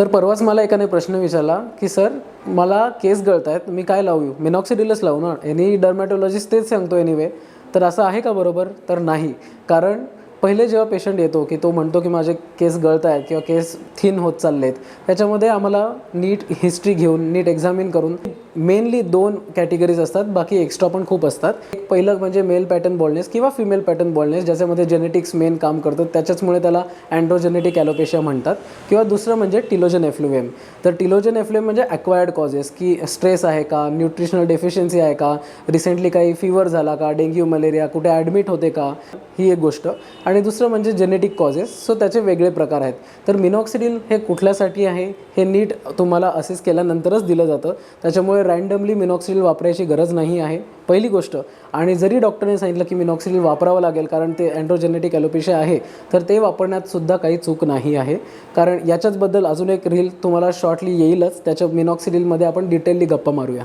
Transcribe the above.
तर परवाच मला एकाने प्रश्न विचारला की सर मला केस गळत आहेत, मी काय लावू? मिनॉक्सिडिलच लावू ना, एनी डर्मॅटोलॉजिस्ट तेच सांगतो एनिवे. तर असं आहे का बरोबर? तर नाही. कारण पहिले जेव्हा पेशंट येतो की तो म्हणतो की माझे केस गळत आहेत किंवा केस थिन होत चालले आहेत, त्याच्यामध्ये आम्हाला नीट हिस्ट्री घेऊन नीट एक्झामिन करून मेनली 2 कॅटेगरीज असतात, बाकी एक्स्ट्रा पण खूप असतात. एक पहिलं म्हणजे मेल पॅटर्न बॉल्डनेस किंवा फिमेल पॅटर्न बॉल्डनेस, ज्याच्यामध्ये जेनेटिक्स मेन काम करतं, त्याच्याचमुळे त्याला अँड्रोजेनेटिक ॲलोपेशिया म्हणतात. किंवा दुसरं म्हणजे टिलोजन एफ्लुएम. तर टिलोजन एफ्लुएम म्हणजे ॲक्वायर्ड कॉजेस, की स्ट्रेस आहे का, न्यूट्रिशनल डेफिशियन्सी आहे का, रिसेंटली काही फीवर झाला का, डेंग्यू मलेरिया, कुठे ॲडमिट होते का, ही एक गोष्ट. आणि दुसरं म्हणजे जेनेटिक कॉजेस, सो त्याचे वेगळे प्रकार आहेत. तर मिनॉक्सिडिल हे कुठल्यासाठी आहे हे नीट तुम्हाला असेस केल्यानंतरच दिलं जातं. त्याच्यामुळे रँडमली मिनॉक्सिडिल वापरायची गरज नाही आहे, पहिली गोष्ट. आणि जरी डॉक्टरने सांगितलं की मिनॉक्सिडिल वापरावं लागेल कारण ते अँड्रोजेनेटिक ॲलोपेशिया आहे, तर ते वापरण्यात सुद्धा काही चूक नाही आहे. कारण याच्याचबद्दल अजून एक रील तुम्हाला शॉर्टली येईलच, त्याच्या मिनॉक्सिडिलमध्ये आपण डिटेलली गप्पा मारूया.